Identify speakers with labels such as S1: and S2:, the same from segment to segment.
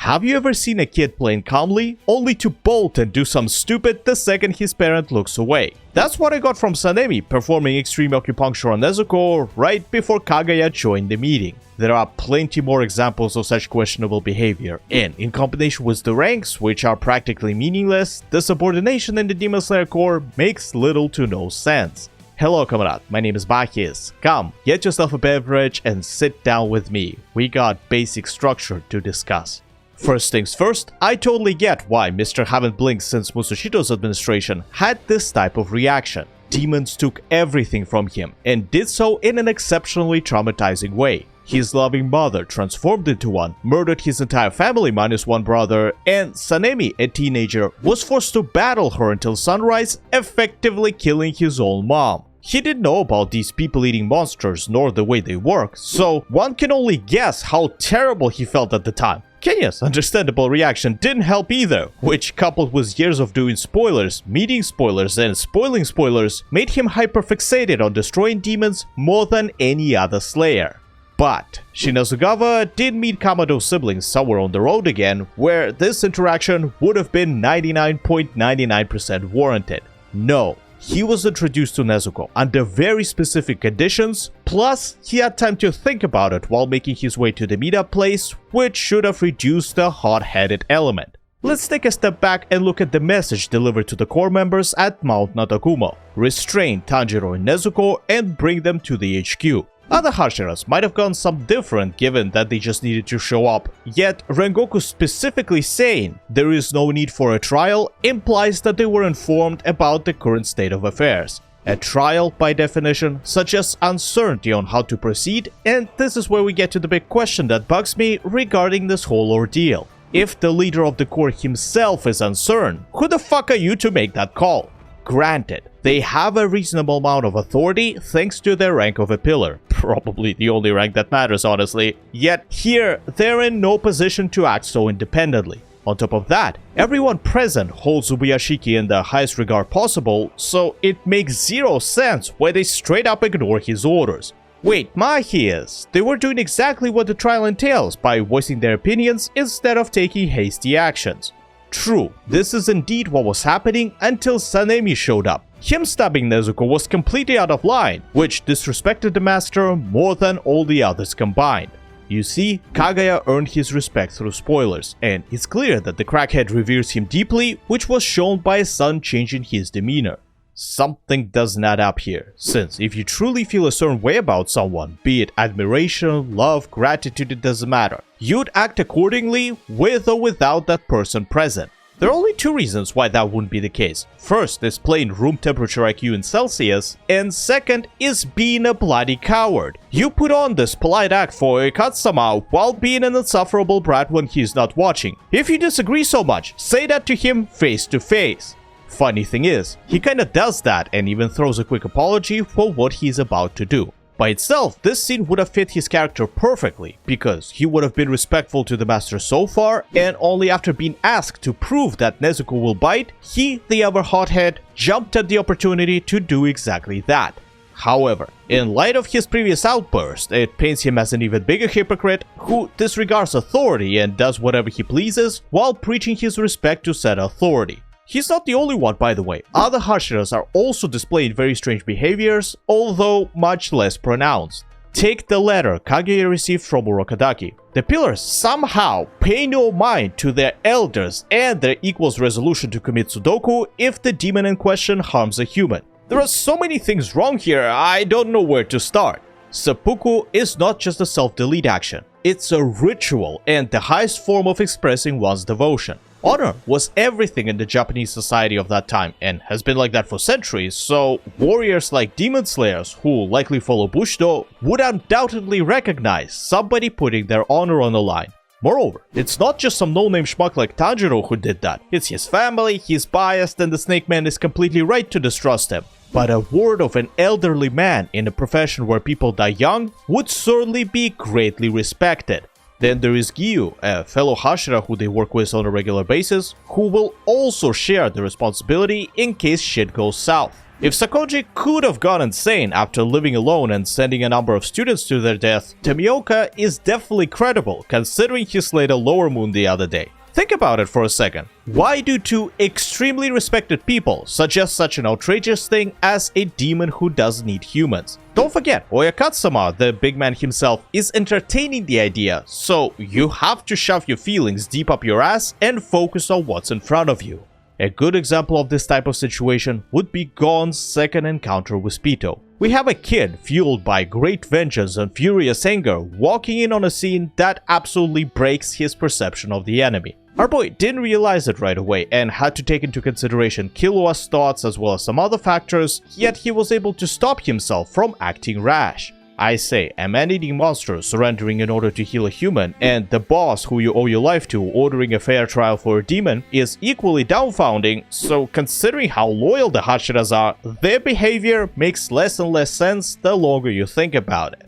S1: Have you ever seen a kid playing calmly, only to bolt and do some stupid the second his parent looks away? That's what I got from Sanemi performing extreme acupuncture on Nezuko right before Kagaya joined the meeting. There are plenty more examples of such questionable behavior, and in combination with the ranks, which are practically meaningless, the subordination in the Demon Slayer Corps makes little to no sense. Hello comrade, my name is Bakis. Come, get yourself a beverage and sit down with me. We got basic structure to discuss. First things first, I totally get why Mr. Haven't Blinked since Musushito's administration had this type of reaction. Demons took everything from him, and did so in an exceptionally traumatizing way. His loving mother transformed into one, murdered his entire family minus one brother, and Sanemi, a teenager, was forced to battle her until sunrise, effectively killing his own mom. He didn't know about these people-eating monsters nor the way they work, so one can only guess how terrible he felt at the time. Kenya's understandable reaction didn't help either, which coupled with years of doing spoilers, meeting spoilers, and spoiling spoilers, made him hyperfixated on destroying demons more than any other slayer. But Shinazugawa did meet Kamado's siblings somewhere on the road again, where this interaction would have been 99.99% warranted. No. He was introduced to Nezuko under very specific conditions, plus he had time to think about it while making his way to the meetup place, which should have reduced the hot-headed element. Let's take a step back and look at the message delivered to the core members at Mount Natakumo. Restrain Tanjiro and Nezuko and bring them to the HQ. Other Hashiras might have gone some different given that they just needed to show up, yet Rengoku specifically saying there is no need for a trial implies that they were informed about the current state of affairs. A trial, by definition, suggests uncertainty on how to proceed, and this is where we get to the big question that bugs me regarding this whole ordeal. If the leader of the Corps himself is uncertain, who the fuck are you to make that call? Granted, they have a reasonable amount of authority thanks to their rank of a pillar. Probably the only rank that matters, honestly. Yet here, they're in no position to act so independently. On top of that, everyone present holds Ubuyashiki in the highest regard possible, so it makes zero sense why they straight up ignore his orders. Wait, Mahias, they were doing exactly what the trial entails by voicing their opinions instead of taking hasty actions. True, this is indeed what was happening until Sanemi showed up. Him stabbing Nezuko was completely out of line, which disrespected the master more than all the others combined. You see, Kagaya earned his respect through spoilers, and it's clear that the crackhead reveres him deeply, which was shown by his son changing his demeanor. Something doesn't add up here, since if you truly feel a certain way about someone, be it admiration, love, gratitude, it doesn't matter, you'd act accordingly with or without that person present. There are only two reasons why that wouldn't be the case. First is plain room temperature IQ in Celsius, and second is being a bloody coward. You put on this polite act for Katsama while being an insufferable brat when he's not watching. If you disagree so much, say that to him face to face. Funny thing is, he kinda does that and even throws a quick apology for what he's about to do. By itself, this scene would have fit his character perfectly, because he would have been respectful to the master so far, and only after being asked to prove that Nezuko will bite, he, the ever hothead, jumped at the opportunity to do exactly that. However, in light of his previous outburst, it paints him as an even bigger hypocrite who disregards authority and does whatever he pleases while preaching his respect to said authority. He's not the only one, by the way. Other Hashiras are also displaying very strange behaviors, although much less pronounced. Take the letter Kagaya received from Urokodaki. The pillars somehow pay no mind to their elders and their equals' resolution to commit Sudoku if the demon in question harms a human. There are so many things wrong here, I don't know where to start. Seppuku is not just a self-delete action. It's a ritual and the highest form of expressing one's devotion. Honor was everything in the Japanese society of that time and has been like that for centuries, so warriors like demon slayers who likely follow Bushido would undoubtedly recognize somebody putting their honor on the line. Moreover, it's not just some no-name schmuck like Tanjiro who did that. It's his family, he's biased, and the Snake Man is completely right to distrust him. But a word of an elderly man in a profession where people die young would certainly be greatly respected. Then there is Gyu, a fellow Hashira who they work with on a regular basis, who will also share the responsibility in case shit goes south. If Sakonji could have gone insane after living alone and sending a number of students to their death, Tomioka is definitely credible considering he slayed a lower moon the other day. Think about it for a second. Why do two extremely respected people suggest such an outrageous thing as a demon who doesn't need humans? Don't forget, Oyakatsama, the big man himself, is entertaining the idea, so you have to shove your feelings deep up your ass and focus on what's in front of you. A good example of this type of situation would be Gon's second encounter with Pito. We have a kid fueled by great vengeance and furious anger walking in on a scene that absolutely breaks his perception of the enemy. Our boy didn't realize it right away and had to take into consideration Killua's thoughts as well as some other factors, yet he was able to stop himself from acting rash. I say, a man-eating monster surrendering in order to heal a human, and the boss who you owe your life to ordering a fair trial for a demon is equally dumbfounding, so considering how loyal the Hashiras are, their behavior makes less and less sense the longer you think about it.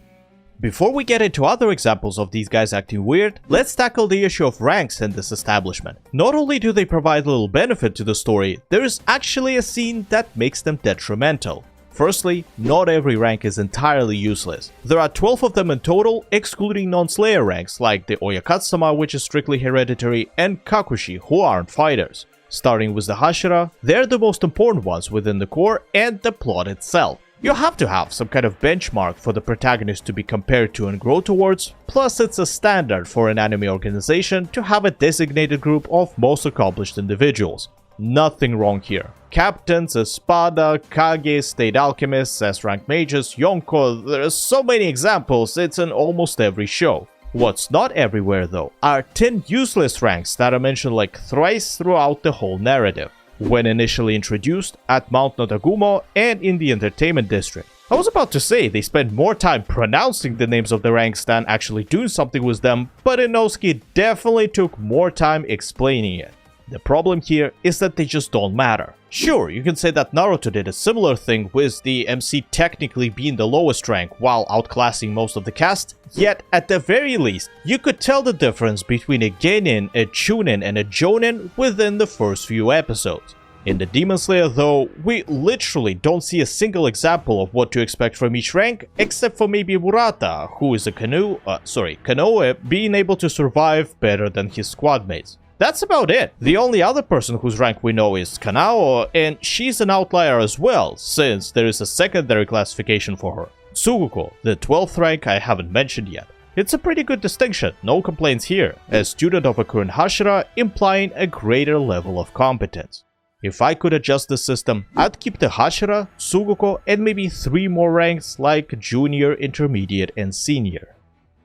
S1: Before we get into other examples of these guys acting weird, let's tackle the issue of ranks in this establishment. Not only do they provide little benefit to the story, there is actually a scene that makes them detrimental. Firstly, not every rank is entirely useless. There are 12 of them in total, excluding non-slayer ranks like the Oyakatsama, which is strictly hereditary, and Kakushi, who aren't fighters. Starting with the Hashira, they're the most important ones within the core and the plot itself. You have to have some kind of benchmark for the protagonist to be compared to and grow towards, plus it's a standard for an anime organization to have a designated group of most accomplished individuals. Nothing wrong here. Captains, Espada, Kage, State Alchemists, S-rank mages, Yonko, there's so many examples, it's in almost every show. What's not everywhere though are 10 useless ranks that are mentioned like thrice throughout the whole narrative. When initially introduced at Mount Nodagumo and in the entertainment district. I was about to say they spent more time pronouncing the names of the ranks than actually doing something with them, but Inosuke definitely took more time explaining it. The problem here is that they just don't matter. Sure, you can say that Naruto did a similar thing with the MC technically being the lowest rank while outclassing most of the cast, yet at the very least, you could tell the difference between a genin, a chunin, and a jonin within the first few episodes. In the Demon Slayer though, we literally don't see a single example of what to expect from each rank, except for maybe Murata, who is a Kanoe, being able to survive better than his squad mates. That's about it. The only other person whose rank we know is Kanao, and she's an outlier as well, since there is a secondary classification for her. Tsuguko, the 12th rank I haven't mentioned yet. It's a pretty good distinction, no complaints here, a student of a current Hashira implying a greater level of competence. If I could adjust the system, I'd keep the Hashira, Tsuguko, and maybe 3 more ranks like Junior, Intermediate, and Senior.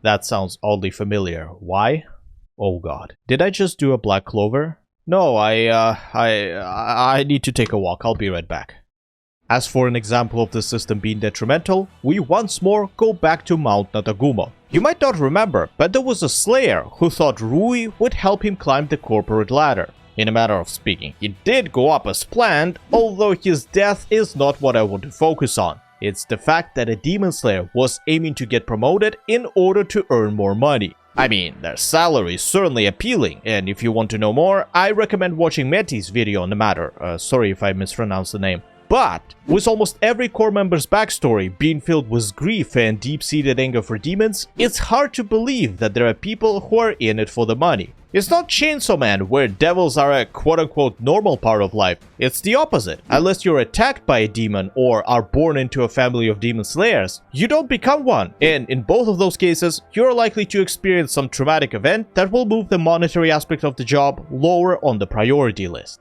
S1: That sounds oddly familiar. Why? Oh god. Did I just do a Black Clover? No, I need to take a walk. I'll be right back. As for an example of the system being detrimental, we once more go back to Mount Nodagumo. You might not remember, but there was a Slayer who thought Rui would help him climb the corporate ladder. In a matter of speaking, he did go up as planned, although his death is not what I want to focus on. It's the fact that a Demon Slayer was aiming to get promoted in order to earn more money. I mean, their salary is certainly appealing, and if you want to know more, I recommend watching Meti's video on the matter. Sorry if I mispronounced the name. But, with almost every core member's backstory being filled with grief and deep-seated anger for demons, it's hard to believe that there are people who are in it for the money. It's not Chainsaw Man, where devils are a quote-unquote normal part of life. It's the opposite. Unless you're attacked by a demon or are born into a family of demon slayers, you don't become one. And in both of those cases, you're likely to experience some traumatic event that will move the monetary aspect of the job lower on the priority list.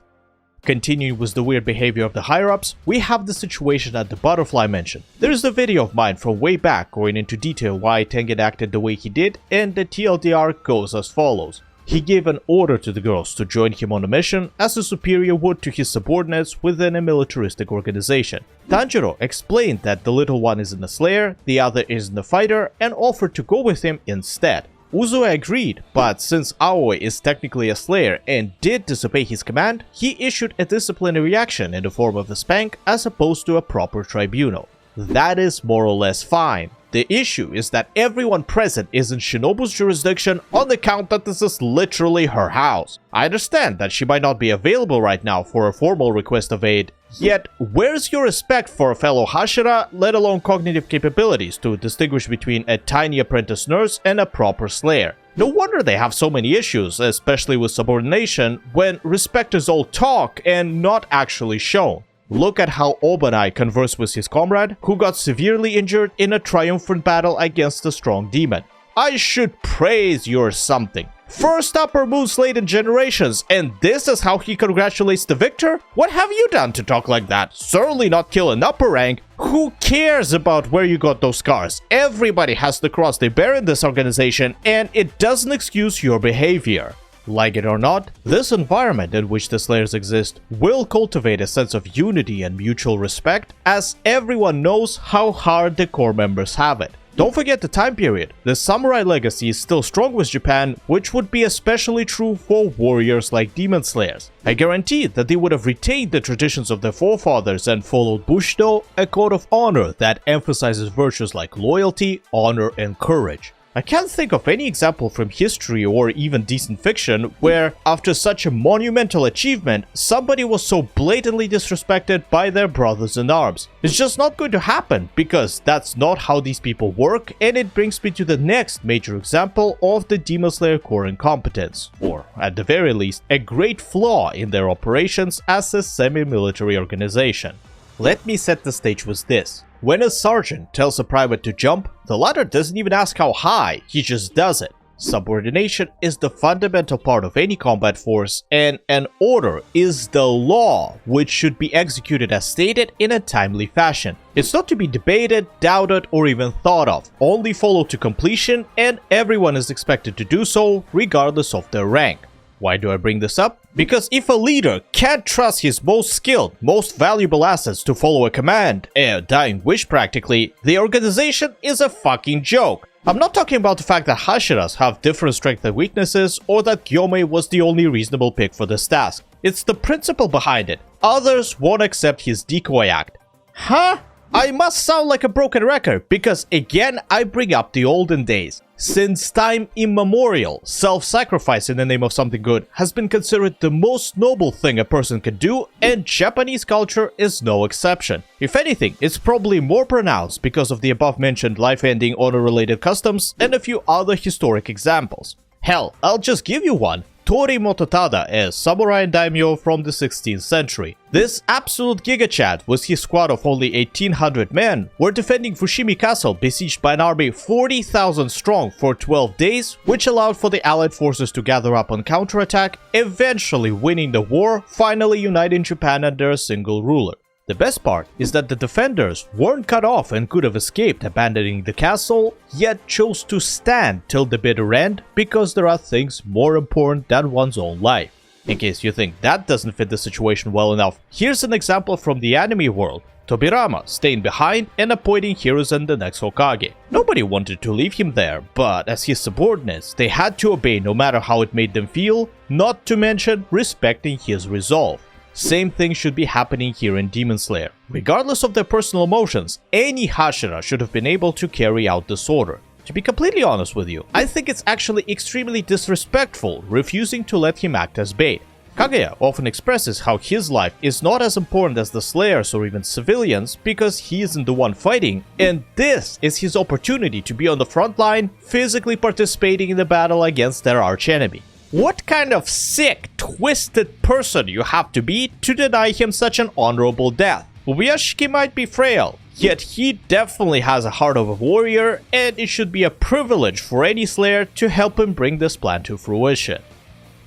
S1: Continuing with the weird behavior of the higher-ups, we have the situation at the butterfly mansion. There is a video of mine from way back going into detail why Tengen acted the way he did, and the TLDR goes as follows. He gave an order to the girls to join him on a mission as a superior would to his subordinates within a militaristic organization. Tanjiro explained that the little one isn't a slayer, the other isn't a fighter, and offered to go with him instead. Uzue agreed, but since Aoi is technically a slayer and did disobey his command, he issued a disciplinary action in the form of a spank as opposed to a proper tribunal. That is more or less fine. The issue is that everyone present is in Shinobu's jurisdiction on the count that this is literally her house. I understand that she might not be available right now for a formal request of aid, yet where's your respect for a fellow Hashira, let alone cognitive capabilities to distinguish between a tiny apprentice nurse and a proper slayer? No wonder they have so many issues, especially with subordination, when respect is all talk and not actually shown. Look at how Obanai conversed with his comrade, who got severely injured in a triumphant battle against a strong demon. I should praise you or something. First upper moon slayed in generations, and this is how he congratulates the victor? What have you done to talk like that? Certainly not kill an upper rank. Who cares about where you got those scars? Everybody has the cross they bear in this organization, and it doesn't excuse your behavior. Like it or not, this environment in which the Slayers exist will cultivate a sense of unity and mutual respect, as everyone knows how hard the core members have it. Don't forget the time period. The samurai legacy is still strong with Japan, which would be especially true for warriors like Demon Slayers. I guarantee that they would have retained the traditions of their forefathers and followed Bushido, a code of honor that emphasizes virtues like loyalty, honor, and courage. I can't think of any example from history or even decent fiction where, after such a monumental achievement, somebody was so blatantly disrespected by their brothers in arms. It's just not going to happen, because that's not how these people work, and it brings me to the next major example of the Demon Slayer core incompetence, or, at the very least, a great flaw in their operations as a semi-military organization. Let me set the stage with this. When a sergeant tells a private to jump, the latter doesn't even ask how high, he just does it. Subordination is the fundamental part of any combat force, and an order is the law, which should be executed as stated in a timely fashion. It's not to be debated, doubted, or even thought of, only followed to completion, and everyone is expected to do so, regardless of their rank. Why do I bring this up? Because if a leader can't trust his most skilled, most valuable assets to follow a command, a dying wish practically, the organization is a fucking joke. I'm not talking about the fact that Hashiras have different strengths and weaknesses, or that Gyomei was the only reasonable pick for this task. It's the principle behind it. Others won't accept his decoy act. Huh? I must sound like a broken record, because again I bring up the olden days. Since time immemorial, self-sacrifice in the name of something good has been considered the most noble thing a person can do, and Japanese culture is no exception. If anything, it's probably more pronounced because of the above-mentioned life-ending honor-related customs and a few other historic examples. Hell, I'll just give you one. Tori Mototada, a samurai daimyo from the 16th century. This absolute gigachad with his squad of only 1800 men were defending Fushimi Castle besieged by an army 40,000 strong for 12 days, which allowed for the allied forces to gather up on counterattack, eventually winning the war, finally uniting Japan under a single ruler. The best part is that the defenders weren't cut off and could have escaped abandoning the castle, yet chose to stand till the bitter end because there are things more important than one's own life. In case you think that doesn't fit the situation well enough, here's an example from the anime world. Tobirama staying behind and appointing Hiruzen the next Hokage. Nobody wanted to leave him there, but as his subordinates, they had to obey no matter how it made them feel, not to mention respecting his resolve. Same thing should be happening here in Demon Slayer. Regardless of their personal emotions, any Hashira should have been able to carry out this order. To be completely honest with you, I think it's actually extremely disrespectful refusing to let him act as bait. Kagaya often expresses how his life is not as important as the Slayers or even civilians because he isn't the one fighting, and this is his opportunity to be on the front line, physically participating in the battle against their archenemy. What kind of sick, twisted person you have to be to deny him such an honorable death? Ubuyashiki might be frail, yet he definitely has a heart of a warrior, and it should be a privilege for any Slayer to help him bring this plan to fruition.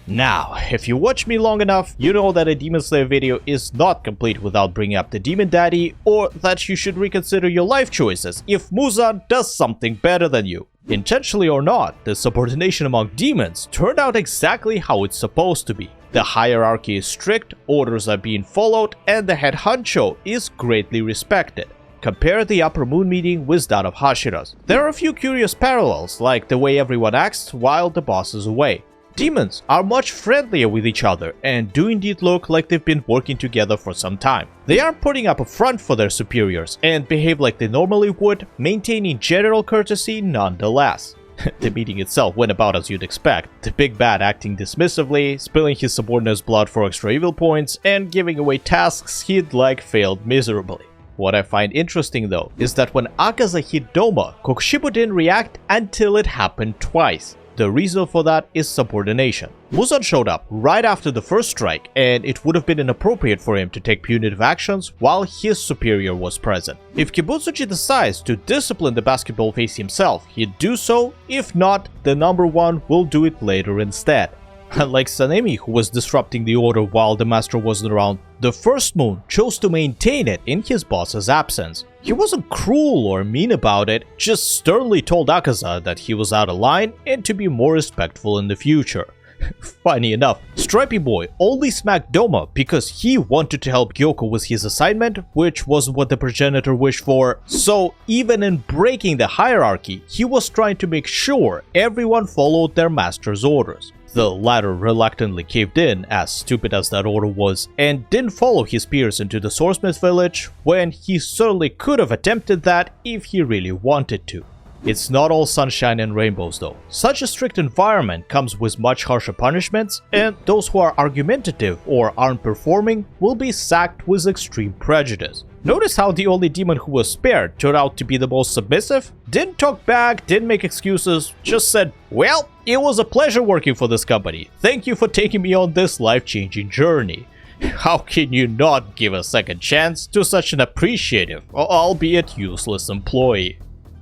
S1: Now, if you watch me long enough, you know that a Demon Slayer video is not complete without bringing up the Demon Daddy, or that you should reconsider your life choices if Muzan does something better than you. Intentionally or not, the subordination among demons turned out exactly how it's supposed to be. The hierarchy is strict, orders are being followed, and the head honcho is greatly respected. Compare the Upper Moon meeting with that of Hashiras. There are a few curious parallels, like the way everyone acts while the boss is away. Demons are much friendlier with each other and do indeed look like they've been working together for some time. They aren't putting up a front for their superiors and behave like they normally would, maintaining general courtesy nonetheless. The meeting itself went about as you'd expect, the big bad acting dismissively, spilling his subordinates' blood for extra evil points, and giving away tasks he'd like failed miserably. What I find interesting though, is that when Akaza hit Doma, Kokushibo didn't react until it happened twice. The reason for that is subordination. Muzan showed up right after the first strike, and it would have been inappropriate for him to take punitive actions while his superior was present. If Kibutsuji decides to discipline the basketball face himself, he'd do so. If not, the number one will do it later instead. Unlike Sanemi, who was disrupting the order while the master wasn't around, the First Moon chose to maintain it in his boss's absence. He wasn't cruel or mean about it, just sternly told Akaza that he was out of line and to be more respectful in the future. Funny enough, Stripey Boy only smacked Doma because he wanted to help Gyoko with his assignment, which wasn't what the progenitor wished for. So even in breaking the hierarchy, he was trying to make sure everyone followed their master's orders. The latter reluctantly caved in, as stupid as that order was, and didn't follow his peers into the Swordsmith village when he certainly could have attempted that if he really wanted to. It's not all sunshine and rainbows though. Such a strict environment comes with much harsher punishments, and those who are argumentative or aren't performing will be sacked with extreme prejudice. Notice how the only demon who was spared turned out to be the most submissive? Didn't talk back, didn't make excuses, just said, "Well, it was a pleasure working for this company. Thank you for taking me on this life-changing journey." How can you not give a second chance to such an appreciative, albeit useless employee?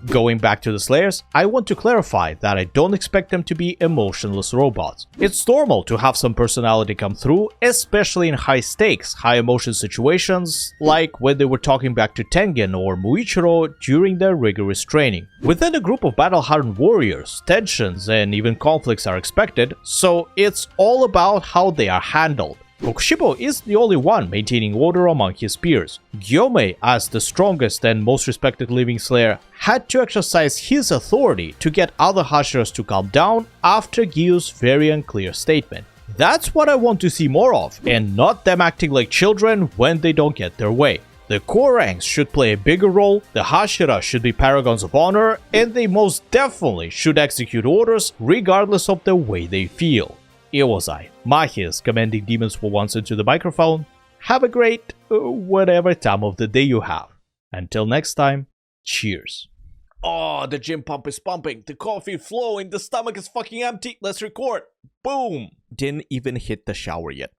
S1: Going back to the Slayers, I want to clarify that I don't expect them to be emotionless robots. It's normal to have some personality come through, especially in high-stakes, high-emotion situations, like when they were talking back to Tengen or Muichiro during their rigorous training. Within a group of battle-hardened warriors, tensions and even conflicts are expected, so it's all about how they are handled. Kokushibo is the only one maintaining order among his peers. Gyomei, as the strongest and most respected living Slayer, had to exercise his authority to get other Hashiras to calm down after Gyu's very unclear statement. That's what I want to see more of, and not them acting like children when they don't get their way. The core ranks should play a bigger role, the Hashira should be paragons of honor, and they most definitely should execute orders regardless of the way they feel. It was I, Mahis, commanding demons for once into the microphone. Have a great, whatever time of the day you have. Until next time, cheers. Oh, the gym pump is pumping, the coffee flowing, the stomach is fucking empty. Let's record. Boom. Didn't even hit the shower yet.